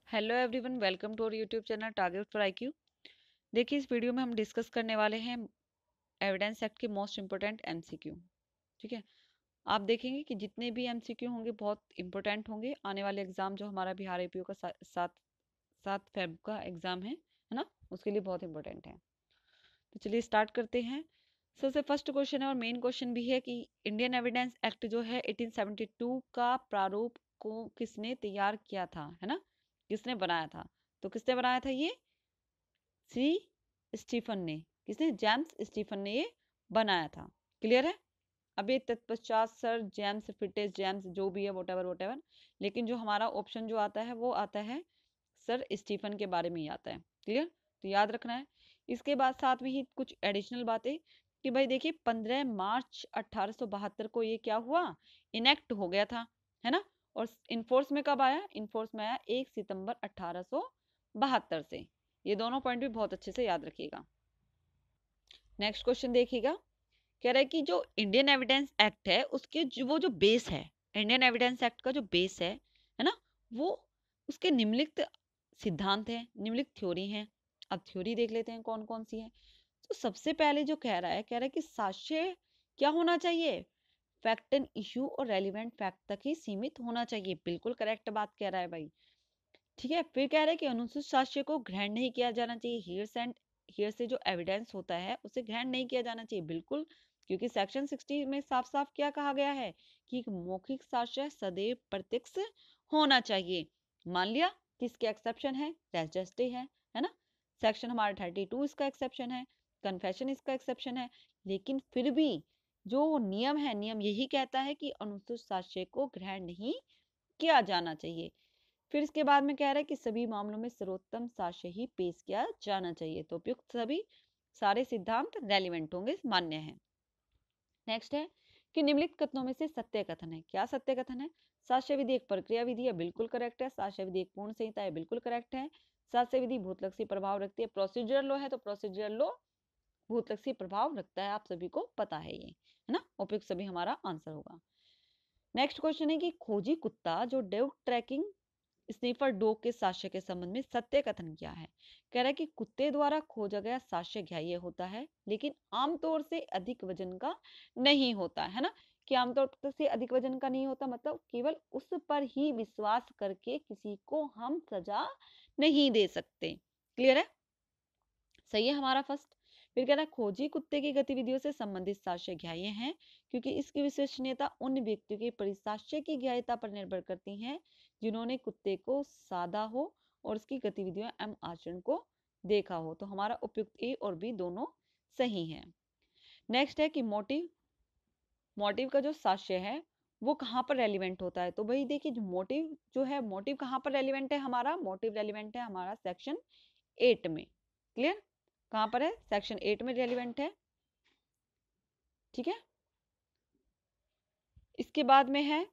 Hello everyone, welcome to our YouTube channel target for IQ. देखिए, इस video में हम डिस्कस करने वाले हैं एविडेंस एक्ट के मोस्ट इंपोर्टेंट एमसीक्यू। ठीक है, आप देखेंगे कि जितने भी एमसीक्यू होंगे बहुत इंपॉर्टेंट होंगे। आने वाले एग्जाम जो हमारा बिहार एपीओ का 7 फेब का एग्जाम है ना, उसके लिए बहुत इंपॉर्टेंट है। तो चलिए स्टार्ट करते हैं। सबसे फर्स्ट क्वेश्चन है और मेन क्वेश्चन भी है कि इंडियन एविडेंस एक्ट जो है 1872 का प्रारूप को किसने तैयार किया था, है ना, किसने बनाया था। तो किसने बनाया था ये? सी स्टीफन ने। किसने? जेम्स स्टीफन ने ये बनाया था। क्लियर है? अभी तत्पश्चात सर जेम्स फिटेस जेम्स जो भी है वोटेवर, लेकिन जो हमारा ऑप्शन जो आता है वो आता है सर स्टीफन के बारे में ही आता है। क्लियर? तो याद रखना है। इसके बाद साथ में ही कुछ एडिशनल बातें कि भाई देखिए 15 मार्च 1872 को ये क्या हुआ? इनेक्ट हो गया था, है ना। और इनफोर्स में कब आया? इनफोर्स में आया 1 सितंबर 1872 से। ये दोनों पॉइंट भी बहुत अच्छे से याद रखिएगा। नेक्स्ट क्वेश्चन देखिएगा। कह रहा है कि जो इंडियन एविडेंस एक्ट है उसके वो जो बेस है, इंडियन एविडेंस एक्ट का जो बेस है ना, वो उसके निम्नलिखित सिद्धांत है, निम्नलिखित थ्योरी है। अब थ्योरी देख लेते हैं कौन कौन सी है। तो सबसे पहले जो कह रहा है कि साक्ष्य क्या होना चाहिए? फैक्ट एंड इशू और रेलिवेंट फैक्ट तक ही सीमित होना चाहिए। बिल्कुल करेक्ट बात कह रहा है भाई। ठीक है, फिर कह रहा है कि अनुचित साक्ष्य को ग्रहण नहीं किया जाना चाहिए। हियर से जो एविडेंस होता है उसे ग्रहण नहीं किया जाना चाहिए, बिल्कुल। क्योंकि सेक्शन 60 में साफ साफ क्या कहा गया है कि मौखिक साक्ष्य सदैव प्रत्यक्ष होना चाहिए। मान लिया किसके एक्सेप्शन है? रेजिस्ट्री है ना। सेक्शन हमारा 32 इसका एक्सेप्शन है, कन्फेशन इसका एक्सेप्शन है। लेकिन फिर भी जो नियम है, नियम यही कहता है कि अनुचित साक्ष्य को ग्रहण नहीं किया जाना चाहिए। फिर इसके बाद में कह रहा है कि सभी मामलों में सर्वोत्तम साक्ष्य ही पेश किया जाना चाहिए। तो उपयुक्त सभी सारे सिद्धांत रेलिवेंट होंगे, मान्य है। नेक्स्ट है कि निम्नलिखित कथनों में से सत्य कथन है। क्या सत्य कथन है? साक्ष्य विधि एक प्रक्रिया विधि है, बिल्कुल करेक्ट है। साक्ष्य विधि एक पूर्ण संहिता है, बिल्कुल करेक्ट है। साक्ष्य विधि भूतलक्षी प्रभाव रखती है। प्रोसीजर लो है तो प्रोसीजर लो भूतलक्षी प्रभाव रखता है, आप सभी को पता है ये, है ना। उपयुक्त सभी हमारा आंसर होगा। नेक्स्ट क्वेश्चन है कि खोजी कुत्ता जो डॉग ट्रैकिंग स्नीफर डॉग के साक्ष्य के संबंध में सत्य कथन क्या है? कह रहा है कि कुत्ते द्वारा खोजा गया साक्ष्य ग्राह्य होता है, लेकिन आमतौर से अधिक वजन का नहीं होता, है ना। कि आमतौर से अधिक वजन का नहीं होता, मतलब केवल उस पर ही विश्वास करके किसी को हम सजा नहीं दे सकते। क्लियर है? सही है हमारा फर्स्ट। फिर कह रहा है खोजी कुत्ते की गतिविधियों से संबंधित साक्ष्य ग्राह्य हैं क्योंकि इसकी विश्वसनीयता उन व्यक्तियों की परिसाक्ष्य की ग्राह्यता पर निर्भर करती है जिन्होंने कुत्ते को साधा हो और उसकी गतिविधियों एवं आचरण को देखा हो। तो हमारा उपयुक्त ए और बी दोनों सही है। नेक्स्ट है कि मोटिव, मोटिव का जो साक्ष्य है वो कहाँ पर रेलिवेंट होता है? तो भाई देखिए जो मोटिव जो है, मोटिव कहाँ पर रेलिवेंट है? हमारा मोटिव रेलिवेंट है हमारा सेक्शन 8 में। क्लियर? कहां पर है? सेक्शन 8 में रेलिवेंट है। ठीक है, इसके बाद में है,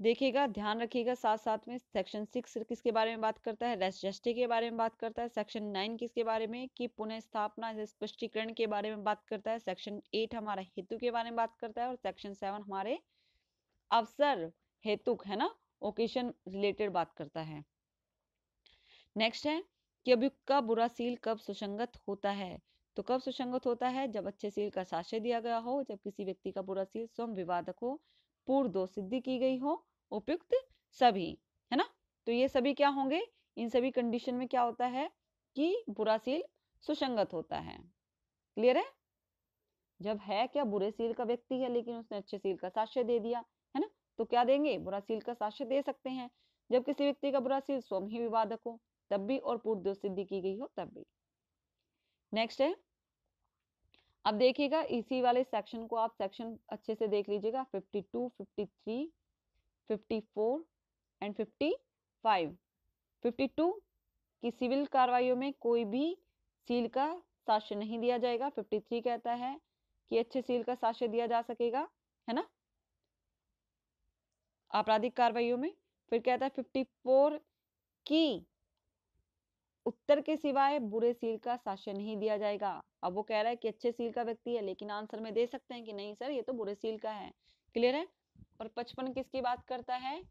देखिएगा ध्यान रखिएगा, साथ साथ में सेक्शन 6 किसके बारे में बात करता है? रेस्ट के बारे में बात करता है। सेक्शन 9 किसके बारे में? कि पुनः स्थापना स्पष्टीकरण के बारे में बात करता है। सेक्शन 8 हमारा हेतु के बारे में बात करता है और सेक्शन 7 हमारे अवसर हेतुक, है ना, ओकेशन रिलेटेड बात करता है। नेक्स्ट है कि अभियुक्त का बुरा सील कब सुसंगत होता है? तो कब सुसंगत होता है? जब अच्छे सील का साक्ष्य दिया गया हो, जब किसी व्यक्ति का बुरा सील स्वयं विवादक हो, पूर्व दोष सिद्धि की गई हो, उपयुक्त सभी, है ना। तो ये सभी क्या होंगे? इन सभी कंडीशन में क्या होता है कि बुरा सील सुसंगत होता है। क्लियर है? जब है क्या, बुरे सील का व्यक्ति है लेकिन उसने अच्छे सील का साक्ष्य दे दिया, है ना, तो क्या देंगे? बुरा सील का साक्ष्य दे सकते हैं। जब किसी व्यक्ति का बुरा सील स्वयं ही विवादक हो तब भी, और पूर्व दोष सिद्धि की गई हो तब भी। नेक्स्ट है, अब देखिएगा इसी वाले सेक्शन को आप सेक्शन अच्छे से देख लीजिएगा। 52, 53, 54 एंड 55। 52 की सिविल कार्रवाइयों में कोई भी सील का साक्ष्य नहीं दिया जाएगा। 53 कहता है कि अच्छे सील का साक्ष्य दिया जा सकेगा, है ना, आपराधिक कार्रवाइयों में। फिर कहता है 54 की उत्तर के सिवाय बुरे सील का साक्ष्य नहीं दिया जाएगा। अब वो कह रहा है कि अच्छे सील का व्यक्ति है लेकिन आंसर में दे सकते हैं कि नहीं सर ये तो बुरे सील का है। क्लियर है? और 55 किसकी बात करता है?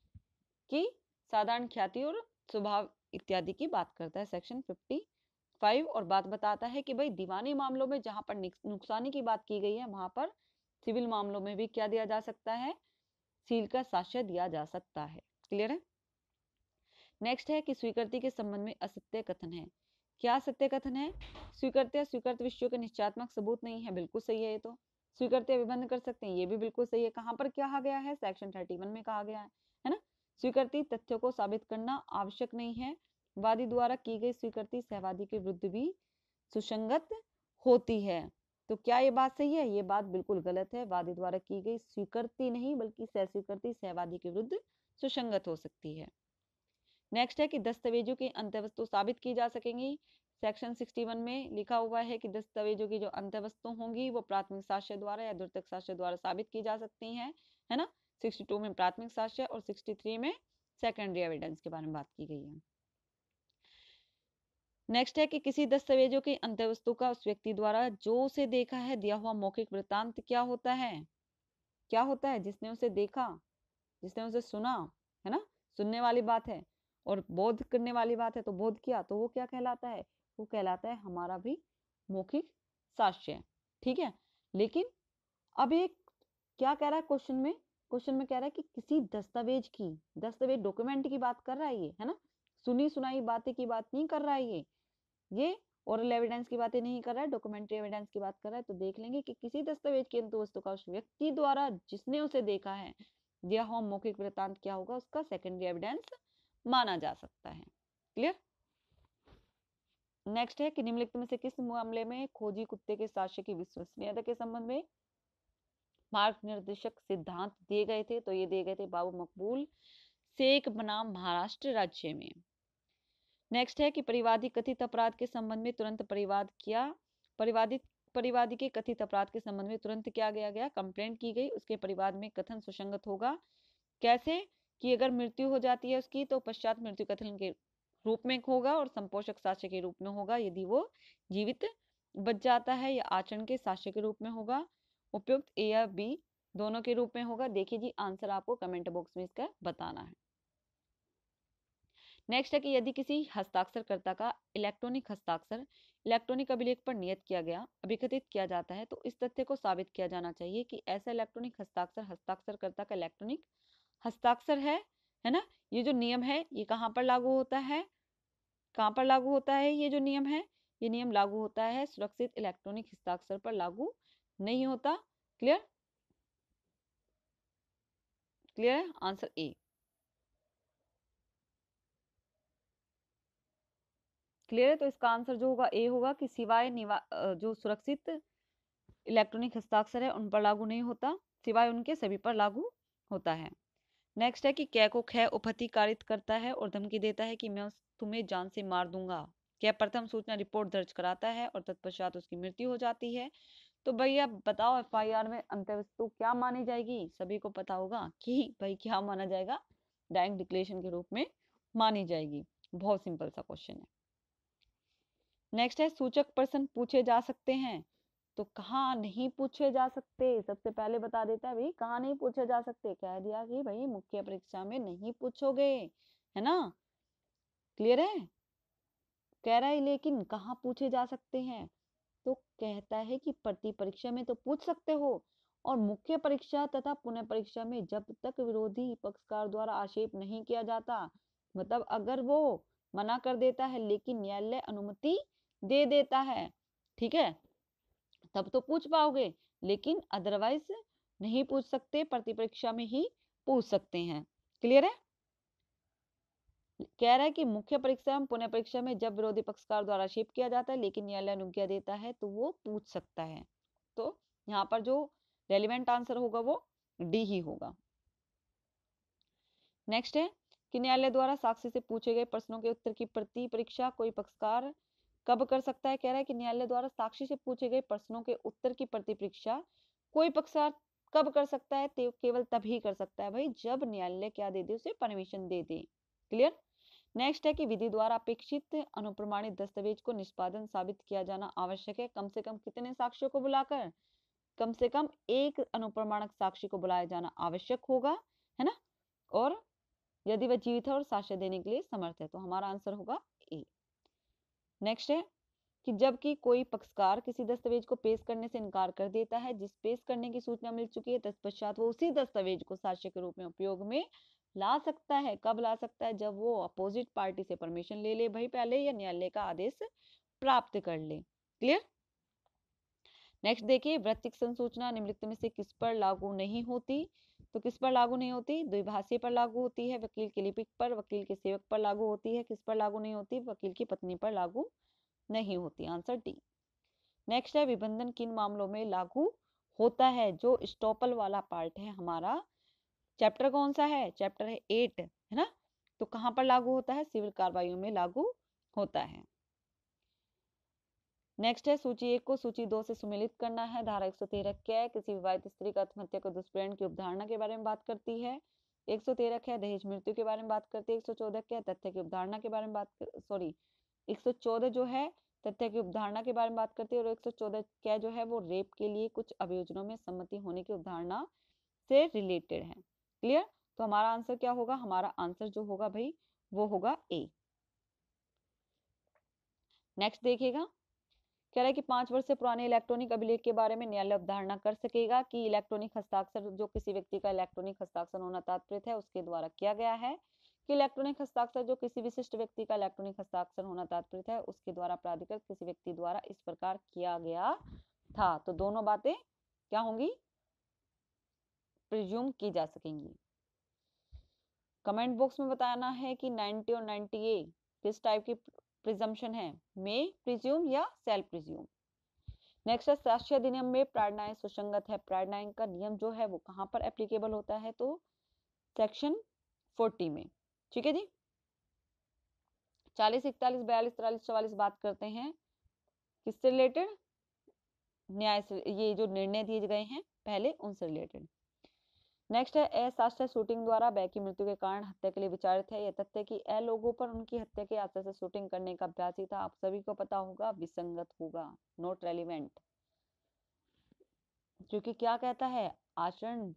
कि साधारण ख्याति और स्वभाव इत्यादि की बात करता है सेक्शन 55, और बात बताता है कि भाई दीवानी मामलों में जहां पर नुकसानी की बात की गई है वहां पर सिविल मामलों में भी क्या दिया जा सकता है, सील का साक्ष्य दिया जा सकता है। क्लियर है। नेक्स्ट है कि स्वीकृति के संबंध में असत्य कथन है। क्या सत्य कथन है? स्वीकृत या स्वीकृत विषयों के निश्चयात्मक सबूत नहीं है, बिल्कुल सही है ये तो। स्वीकृत या विबंध कर सकते हैं, ये भी बिल्कुल सही है। कहां पर कहा गया है? सेक्शन 31 में कहा गया है ना। स्वीकृति तथ्यों को साबित करना आवश्यक नहीं है। वादी द्वारा की गई स्वीकृति सहवादी के विरुद्ध भी सुसंगत होती है। तो क्या ये बात सही है? ये बात बिल्कुल गलत है। वादी द्वारा की गई स्वीकृति नहीं बल्कि सह स्वीकृति सहवादी के विरुद्ध सुसंगत हो सकती है। नेक्स्ट है कि दस्तावेजों की अंतःवस्तु साबित की जा सकेंगी। सेक्शन 61 में लिखा हुआ है कि दस्तावेजों की जो अंतःवस्तु होंगी वो प्राथमिक साक्ष्य द्वारा या द्योतक साक्ष्य द्वारा साबित की जा सकती हैं, है ना। 62 में प्राथमिक साक्ष्य और 63 में सेकेंडरी एविडेंस के बारे में बात की गई है। नेक्स्ट है कि किसी दस्तावेजों की अंतःवस्तु का उस व्यक्ति द्वारा जो उसे देखा है दिया हुआ मौखिक वृत्तांत क्या होता है? क्या होता है? जिसने उसे देखा, जिसने उसे सुना, है ना, सुनने वाली बात है, और बोध करने वाली बात है, तो बोध किया, तो वो क्या कहलाता है? वो कहलाता है हमारा भी मौखिक साक्ष्य। ठीक है। लेकिन अब एक क्या कह रहा है क्वेश्चन में? क्वेश्चन में कह रहा है कि किसी दस्तावेज की, दस्तावेज डॉक्यूमेंट की बात कर रहा है ये, है ना, सुनी सुनाई बातें की बात नहीं कर रहा है ये ओरल एविडेंस की बातें नहीं कर रहा है, डॉक्यूमेंट्री एविडेंस की बात कर रहा है। तो देख लेंगे कि किसी दस्तावेज की अंतःवस्तु का उस व्यक्ति द्वारा जिसने उसे देखा है दिया हुआ मौखिक वृत्तांत क्या होगा? उसका सेकेंडरी एविडेंस माना जा सकता है। क्लियर। नेक्स्ट है कि निम्नलिखित में से किस मामले में खोजी कुत्ते के साक्ष्य की विश्वसनीयता के संबंध में मार्ग निर्देशक सिद्धांत दिए गए थे? तो ये दिए गए थे बाबू मकबूल शेख बनाम महाराष्ट्र राज्य में। नेक्स्ट है कि परिवादी कथित अपराध के संबंध में तुरंत परिवाद किया, परिवादी के कथित अपराध के संबंध में तुरंत क्या किया गया? कंप्लेंट की गई, उसके परिवाद में कथन सुसंगत होगा। कैसे? कि अगर मृत्यु हो जाती है उसकी तो पश्चात मृत्यु कथन के रूप में होगा और संपोषक साक्ष्य के रूप में होगा। यदि वो जीवित बच जाता है या आचरण के साक्ष्य के रूप में होगा। उपयुक्त ए या बी दोनों के रूप में होगा। देखिए जी, आंसर आपको कमेंट बॉक्स में इसका बताना है। नेक्स्ट है कि यदि किसी हस्ताक्षरकर्ता का इलेक्ट्रॉनिक हस्ताक्षर इलेक्ट्रॉनिक अभिलेख पर नियत किया गया अभिकथित किया जाता है तो इस तथ्य को साबित किया जाना चाहिए कि ऐसा इलेक्ट्रॉनिक हस्ताक्षर हस्ताक्षरकर्ता का इलेक्ट्रॉनिक हस्ताक्षर है ना। ये जो नियम है ये कहाँ पर लागू होता है? कहाँ पर लागू होता है ये जो नियम है? ये नियम लागू होता है सुरक्षित इलेक्ट्रॉनिक हस्ताक्षर पर लागू नहीं होता। क्लियर। क्लियर है। Answer A. क्लियर है। तो इसका आंसर जो होगा ए होगा कि सिवाय जो सुरक्षित इलेक्ट्रॉनिक हस्ताक्षर है उन पर लागू नहीं होता, सिवाय उनके सभी पर लागू होता है। नेक्स्ट है कि कै को ख उपहति कारित करता है और धमकी देता है कि मैं तुम्हें जान से मार दूंगा। कै प्रथम सूचना रिपोर्ट दर्ज कराता है और तत्पश्चात उसकी मृत्यु हो जाती है। तो भैया बताओ एफआईआर में अंतर्वस्तु क्या मानी जाएगी? सभी को पता होगा कि भाई क्या माना जाएगा? डायरेक्ट डिक्लेरेशन के रूप में मानी जाएगी। बहुत सिंपल सा क्वेश्चन है। नेक्स्ट है सूचक प्रश्न पूछे जा सकते हैं। तो कहाँ नहीं पूछे जा सकते? सबसे पहले बता देता है भाई कहाँ नहीं पूछे जा सकते। कह दिया कि भाई मुख्य परीक्षा में नहीं पूछोगे, है ना। क्लियर है। कह रहा है लेकिन कहाँ पूछे जा सकते हैं? तो कहता है कि प्रति परीक्षा में तो पूछ सकते हो, और मुख्य परीक्षा तथा पुनः परीक्षा में जब तक विरोधी पक्षकार द्वारा आक्षेप नहीं किया जाता, मतलब अगर वो मना कर देता है लेकिन न्यायालय अनुमति दे देता है, ठीक है, तब तो पूछ पाओगे, लेकिन अदरवाइज नहीं पूछ सकते, प्रति परीक्षा में ही पूछ सकते हैं। क्लियर है। कह रहा है कि मुख्य परीक्षा एवं पुनः परीक्षा में जब विरोधी पक्षकार द्वारा आक्षेप किया जाता है लेकिन न्यायालय अनुज्ञा देता है तो वो पूछ सकता है। तो यहाँ पर जो रेलिवेंट आंसर होगा वो डी ही होगा। नेक्स्ट है कि न्यायालय द्वारा साक्षी से पूछे गए प्रश्नों के उत्तर की प्रति परीक्षा कोई पक्षकार कब कर सकता है? कह रहा है कि न्यायालय द्वारा साक्षी से पूछे गए प्रश्नों के उत्तर की प्रति परीक्षा कोई पक्षकार कब कर सकता है? तो केवल तभी कर सकता है भाई जब न्यायालय क्या दे दे, उसे परमिशन दे दे। क्लियर। नेक्स्ट है कि विधि द्वारा अपेक्षित अनुप्रमाणित दस्तावेज को निष्पादन साबित किया जाना आवश्यक है। कम से कम कितने साक्ष्यों को बुलाकर? कम से कम एक अनुप्रमाणक साक्षी को बुलाया जाना आवश्यक होगा, है ना। और यदि वह जीवित है और साक्ष्य देने के लिए समर्थ है। तो हमारा आंसर होगा ए। नेक्स्ट है कि जबकि कोई पक्षकार किसी दस्तावेज को पेश करने से इनकार कर देता है जिस पेश करने की सूचना मिल चुकी है, तत्पश्चात वो उसी दस्तावेज को साक्ष्य के रूप में उपयोग में ला सकता है। कब ला सकता है? जब वो अपोजिट पार्टी से परमिशन ले ले भाई पहले, या न्यायालय का आदेश प्राप्त कर ले। क्लियर? नेक्स्ट देखिए, वृत्तिक संसूचना निम्नलिखित में से किस पर लागू नहीं होती? तो किस पर लागू नहीं होती? द्विभाषी पर लागू होती है, वकील के लिपिक पर, वकील के सेवक पर लागू होती है। किस पर लागू नहीं होती? वकील की पत्नी पर लागू नहीं होती। Answer D. नेक्स्ट है, विबंधन किन मामलों में लागू होता है? जो स्टॉपल वाला पार्ट है हमारा, चैप्टर कौन सा है? चैप्टर है 8, है ना? तो कहां पर लागू होता है? सिविल कार्रवाइयों में लागू होता है। नेक्स्ट है, सूची 1 को सूची 2 से सुमेलित करना है। धारा 113 क्या है? किसी विवाहित स्त्री का आत्महत्या को दुष्प्रेरण की अवधारणा के बारे में बात करती है। 113 क्या है? दहेज मृत्यु के बारे में बात करती है। 114 क्या है? तथ्य की अवधारणा के बारे में सॉरी 114 जो है तथ्य की अवधारणा के बारे में बात करती है, और 114 क्या जो है वो रेप के लिए कुछ अभियोजनों में सम्मति होने की अवधारणा से रिलेटेड है। क्लियर? तो हमारा आंसर क्या होगा? हमारा आंसर जो होगा भाई वो होगा ए। नेक्स्ट देखिएगा, कह रहा है कि 5 वर्ष से पुराने इलेक्ट्रॉनिक अभिलेख के बारे में न्यायालय अवधारणा कर सकेगा कि इलेक्ट्रॉनिक हस्ताक्षर जो किसी व्यक्ति का इलेक्ट्रॉनिक हस्ताक्षर होना तात्पर्य है उसके द्वारा किया गया है, कि इलेक्ट्रॉनिक हस्ताक्षर जो किसी विशिष्ट व्यक्ति का इलेक्ट्रॉनिक हस्ताक्षर होना तात्पर्य है उसके द्वारा प्राधिकृत किसी व्यक्ति द्वारा इस प्रकार किया गया था। तो दोनों बातें क्या होंगी? प्रिज्यूम की जा सकेंगी। कमेंट बॉक्स में बताना है कि 90 और 90A किस टाइप की प्रिजम्पशन है, मे प्रिज्यूम या सेल्फ प्रिज्यूम। नेक्स्ट है, साक्ष्य अधिनियम में प्रार्थनाएं सुसंगत है। प्रार्थनाएं का नियम जो है वो कहां पर एप्लीकेबल होता है? तो सेक्शन 40 में। ठीक है जी। 40, 41, 42, 43, 44 बात करते हैं किससे रिलेटेड? न्याय से, ये जो निर्णय दिए गए हैं पहले उनसे रिलेटेड। नेक्स्ट है, अशास्त्रीय शूटिंग द्वारा बै की मृत्यु के कारण हत्या के लिए विचारित है। यह तथ्य कि ए लोगों पर उनकी हत्या के आशय से शूटिंग करने का अभ्यास ही था, आप सभी को पता होगा विसंगत होगा, नॉट रेलिवेंट। क्योंकि क्या कहता है? आचरण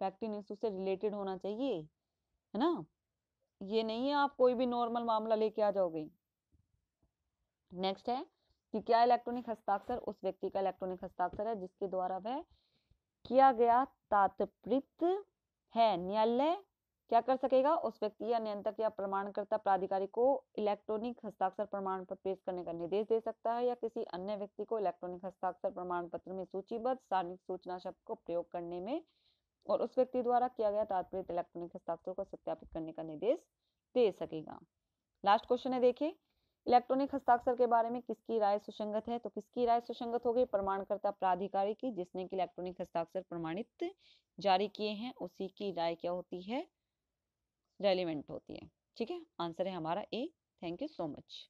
फैक्टिंग इशू से रिलेटेड होना चाहिए, है ना? ये नहीं है आप कोई भी नॉर्मल मामला लेके आ जाओगे। नेक्स्ट है कि क्या इलेक्ट्रॉनिक हस्ताक्षर उस व्यक्ति का इलेक्ट्रॉनिक हस्ताक्षर है जिसके द्वारा वह किया गया तात्पर्य है। न्यायालय क्या कर सकेगा? उस व्यक्ति या नियंत्रक या प्रमाणकर्ता प्राधिकारी को इलेक्ट्रॉनिक हस्ताक्षर प्रमाण पत्र पेश करने का निर्देश दे सकता है, या किसी अन्य व्यक्ति को इलेक्ट्रॉनिक हस्ताक्षर प्रमाण पत्र में सूचीबद्ध सार्वजनिक सूचना शब्द को प्रयोग करने में और उस व्यक्ति द्वारा किया गया तात्पर्य इलेक्ट्रॉनिक हस्ताक्षर को सत्यापित करने का निर्देश दे सकेगा। लास्ट क्वेश्चन है, देखिए, इलेक्ट्रॉनिक हस्ताक्षर के बारे में किसकी राय सुसंगत है? तो किसकी राय सुसंगत हो गई? प्रमाणकर्ता प्राधिकारी की, जिसने कि इलेक्ट्रॉनिक हस्ताक्षर प्रमाणित जारी किए हैं, उसी की राय क्या होती है? रेलिवेंट होती है। ठीक है, आंसर है हमारा A. Thank you so much.